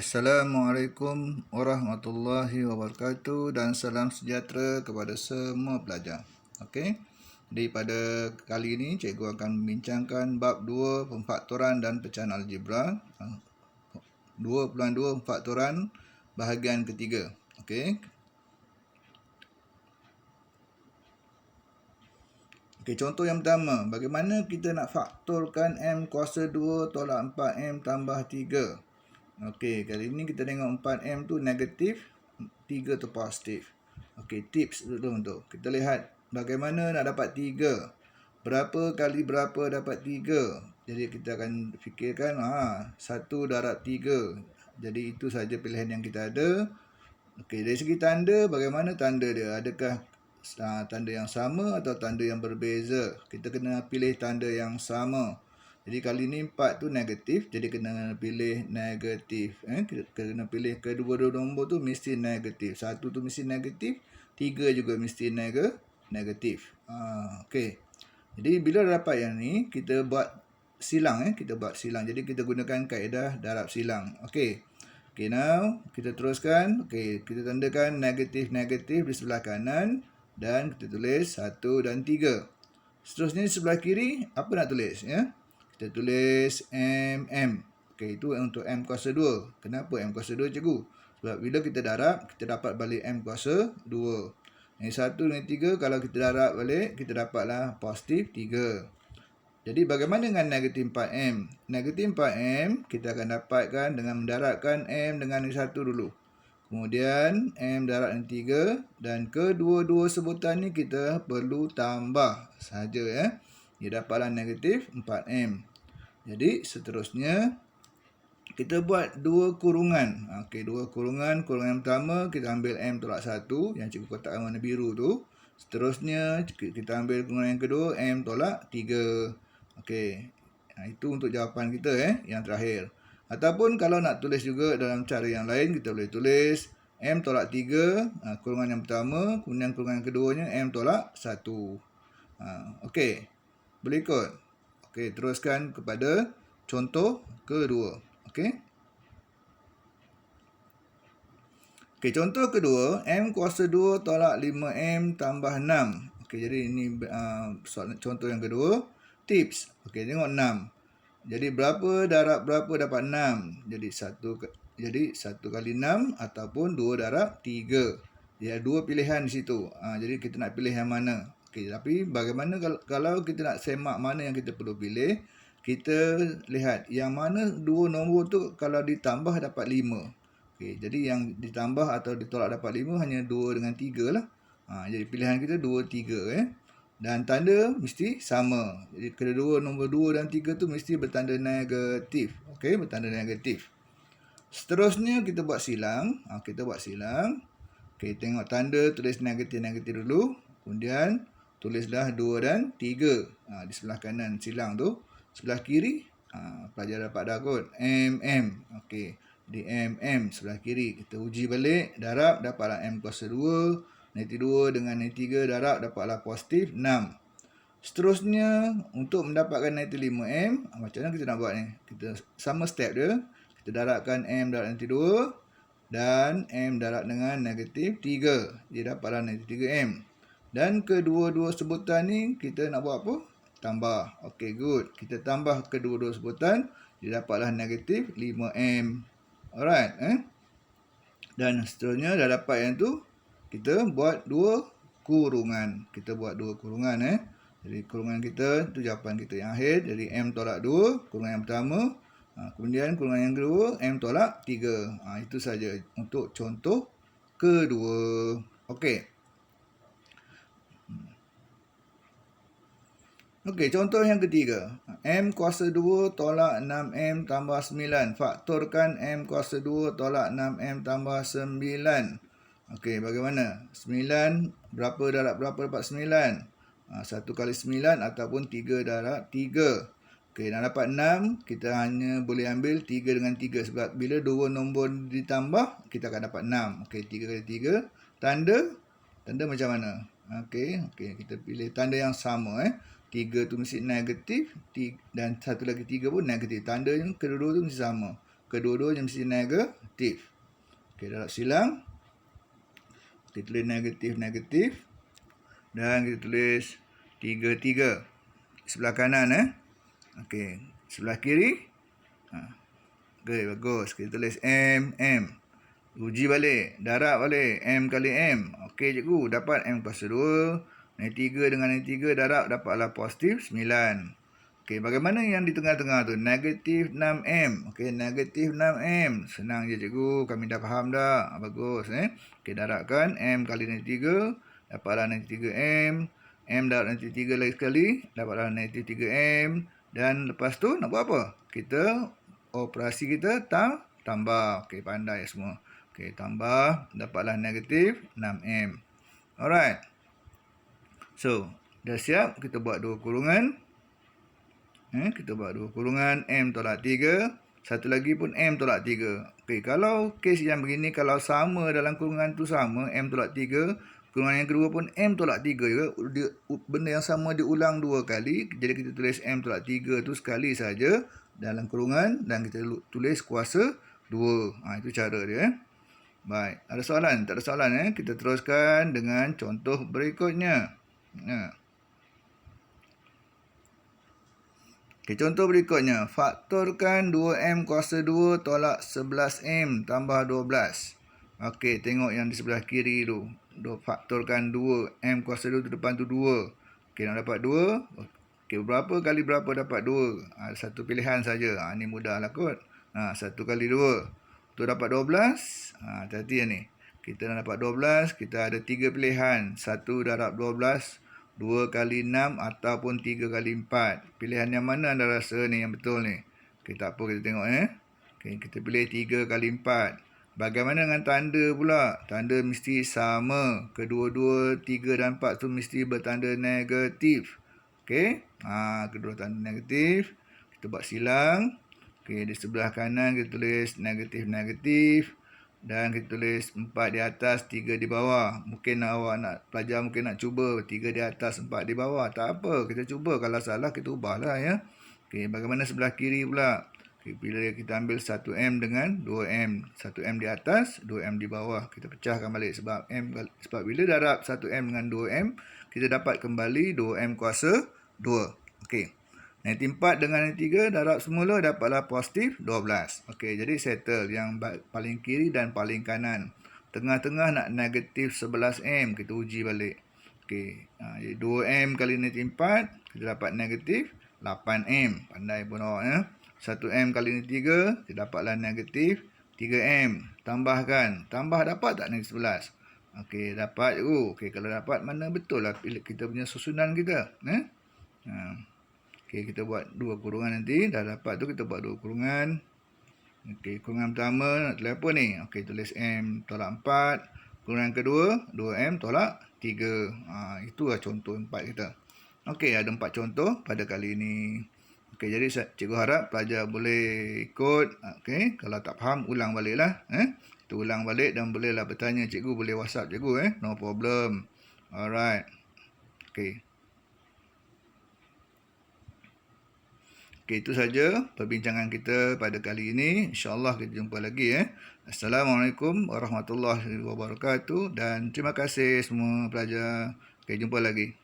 Assalamualaikum warahmatullahi wabarakatuh dan salam sejahtera kepada semua pelajar. Okey. Jadi pada kali ini cikgu akan membincangkan bab 2 pemfaktoran dan pecahan algebra. 2.2 pemfaktoran bahagian ketiga. Okey. Okey, contoh yang pertama, bagaimana kita nak faktorkan m kuasa 2 tolak 4m tambah 3. Okey, kali ini kita tengok 4m tu negatif, 3 tu positif. Okey, tips dulu untuk kita lihat bagaimana nak dapat 3. Berapa kali berapa dapat 3. Jadi kita akan fikirkan 1 darab 3. Jadi itu saja pilihan yang kita ada. Okey, dari segi tanda, bagaimana tanda dia? Adakah tanda yang sama atau tanda yang berbeza? Kita kena pilih tanda yang sama. Jadi kali ni 4 tu negatif, jadi kena pilih negatif. Kena pilih kedua-dua nombor tu mesti negatif. 1 tu mesti negatif, 3 juga mesti negatif. Okey. Jadi bila dapat yang ni, kita buat silang. Kita buat silang. Jadi kita gunakan kaedah darab silang. Okey. Okey, now kita teruskan. Okey, kita tandakan negatif-negatif di sebelah kanan dan kita tulis 1 dan 3. Seterusnya di sebelah kiri, apa nak tulis? Kita tulis mm. Okey, itu untuk m kuasa 2. Kenapa m kuasa 2, cikgu? Sebab bila kita darab, kita dapat balik m kuasa 2. Yang 1 dan 3, kalau kita darab balik, kita dapatlah positif 3. Jadi bagaimana dengan negatif 4m? Negatif 4m, kita akan dapatkan dengan mendarabkan m dengan yang 1 dulu. Kemudian m darab yang 3. Dan kedua-dua sebutan ni kita perlu tambah saja. Dia dapatlah negatif 4m. Jadi seterusnya kita buat dua kurungan. Okey, dua kurungan. Kurungan yang pertama kita ambil m tolak 1 yang cikgu kotakkan warna biru tu. Seterusnya kita ambil kurungan yang kedua m tolak 3. Okey. Itu untuk jawapan kita yang terakhir. Ataupun kalau nak tulis juga dalam cara yang lain, kita boleh tulis m tolak 3 kurungan yang pertama, kemudian kurungan yang keduanya m tolak 1. Okey. Berikut. Okey, teruskan kepada contoh kedua. Okey. Okey, contoh kedua, m kuasa 2 tolak 5m tambah 6. Okey, jadi ini contoh yang kedua. Tips. Okey, tengok 6. Jadi berapa darab berapa dapat 6? Jadi 1 kali 6 ataupun 2 darab 3. Dia ada dua pilihan di situ. Jadi kita nak pilih yang mana? Okey, tapi bagaimana kalau kita nak semak mana yang kita perlu pilih? Kita lihat yang mana dua nombor tu kalau ditambah dapat 5. Okey, jadi yang ditambah atau ditolak dapat 5 hanya 2 dengan 3 lah. Jadi pilihan kita 2, 3 Dan tanda mesti sama. Jadi kedua nombor 2 dan 3 tu mesti bertanda negatif. Okey, bertanda negatif. Seterusnya kita buat silang. Kita buat silang. Okey, tengok tanda, tulis negatif-negatif dulu. Kemudian tulislah 2 dan 3. Di sebelah kanan silang tu. Sebelah kiri, pelajar dapat dah kot. mm. Okey, di mm sebelah kiri. Kita uji balik. Darab dapatlah m kuasa 2. Negatif 2 dengan negatif 3 darab dapatlah positif 6. Seterusnya, untuk mendapatkan negatif 5m, macam mana kita nak buat ni? Kita sama step dia. Kita darabkan m darab negatif 2. Dan m darab dengan negatif 3. Dia dapatlah negatif 3m. Dan kedua-dua sebutan ni kita nak buat apa? Tambah. Okey, good. Kita tambah kedua-dua sebutan. Dia dapatlah negatif 5m. Alright. Dan seterusnya dah dapat yang tu. Kita buat dua kurungan. Jadi kurungan kita, tu jawapan kita yang akhir. Jadi m tolak 2, kurungan yang pertama. Kemudian kurungan yang kedua, m tolak 3. Itu saja untuk contoh kedua. Okey. Okey, contoh yang ketiga. M kuasa 2 tolak 6m tambah 9. Faktorkan m kuasa 2 tolak 6m tambah 9. Okey, bagaimana? 9, berapa darab berapa dapat 9? 1 kali 9 ataupun 3 darab 3. Okey, nak dapat 6, kita hanya boleh ambil 3 dengan 3. Sebab bila dua nombor ditambah, kita akan dapat 6. Okey, 3 kali 3. Tanda macam mana? Okey, kita pilih tanda yang sama. 3 tu mesti negatif dan satu lagi 3 pun negatif. Tanda yang kedua-dua tu mesti sama. Kedua-duanya mesti negatif. positif. Okey, darab silang. Kita tulis negatif. Dan kita tulis 3. Sebelah kanan Okey, sebelah kiri. Okey, bagus. Kita tulis M. Uji balik, darab balik M kali M. Okey cikgu, dapat M kuasa 2. -3 dengan -3 darab dapatlah positif 9. Okey, bagaimana yang di tengah-tengah tu? Negatif 6M. Okey, negatif 6M. Senang je cikgu, kami dah faham dah. Bagus Okey, darabkan M kali -3, dapatlah -3M. M darab -3 lagi sekali, dapatlah -3M. Dan lepas tu nak buat apa? Kita operasi kita tambah. Okey, pandai semua. Okey, tambah, dapatlah negatif 6M. Alright. So, dah siap, kita buat 2 kurungan. Kita buat 2 kurungan, M tolak 3. Satu lagi pun M tolak 3. Okey, kalau kes yang begini, kalau sama dalam kurungan tu sama, M tolak 3. Kurungan yang kedua pun M tolak 3 juga. Benda yang sama diulang 2 kali. Jadi kita tulis M tolak 3 tu sekali saja dalam kurungan. Dan kita tulis kuasa 2. Itu cara dia. Baik, ada soalan? Tak ada soalan Kita teruskan dengan contoh berikutnya. Okey, contoh berikutnya. Faktorkan 2M kuasa 2 tolak 11M tambah 12. Okey, tengok yang di sebelah kiri tu. Faktorkan 2M kuasa 2 tu depan tu 2. Okey, nak dapat 2. Okey, berapa kali berapa dapat 2? Satu pilihan saja. Ni mudahlah kot. 1 kali 2. Tu dapat 12. Hati-hati ni. Kita nak dapat 12, kita ada 3 pilihan. 1 darab 12, 2 kali 6 ataupun 3 kali 4. Pilihan yang mana anda rasa ni yang betul ni? Okey, tak apa, kita tengok Okey, kita pilih 3 kali 4. Bagaimana dengan tanda pula? Tanda mesti sama. Kedua-dua 3 dan 4 tu mesti bertanda negatif. Okey. Kedua tanda negatif. Kita buat silang. Okey, di sebelah kanan kita tulis negatif. Dan kita tulis 4 di atas, 3 di bawah. Mungkin pelajar mungkin nak cuba 3 di atas, 4 di bawah. Tak apa, kita cuba. Kalau salah, kita ubahlah Okey, bagaimana sebelah kiri pula? Bila kita ambil 1M dengan 2M. 1M di atas, 2M di bawah. Kita pecahkan balik sebab bila darab 1M dengan 2M, kita dapat kembali 2M kuasa 2. Okey. Negatif 4 dengan negatif 3 darab semula dapatlah positif 12. Okey, jadi settle yang paling kiri dan paling kanan. Tengah-tengah nak negatif 11M, kita uji balik. Okey, jadi 2M kali negatif 4, kita dapat negatif 8M. Pandai pun awak 1M kali negatif 3, kita dapatlah negatif 3M. Tambahkan. Tambah dapat tak negatif 11? Okey, dapat je. Okey, kalau dapat, mana betul lah kita punya susunan kita. Okey, kita buat 2 kurungan nanti. Dah dapat tu, kita buat 2 kurungan. Okey, kurungan pertama, nak tulis apa ni? Okey, tulis M tolak 4. Kurungan kedua, 2M tolak 3. Itulah contoh 4 kita. Okey, ada 4 contoh pada kali ini. Okey, jadi cikgu harap pelajar boleh ikut. Okey, kalau tak faham, ulang baliklah. Kita ulang balik dan bolehlah bertanya cikgu, boleh WhatsApp cikgu no problem. Alright. Okey. Okey, itu saja perbincangan kita pada kali ini. InsyaAllah kita jumpa lagi Assalamualaikum warahmatullahi wabarakatuh. Dan terima kasih semua pelajar. Okey, jumpa lagi.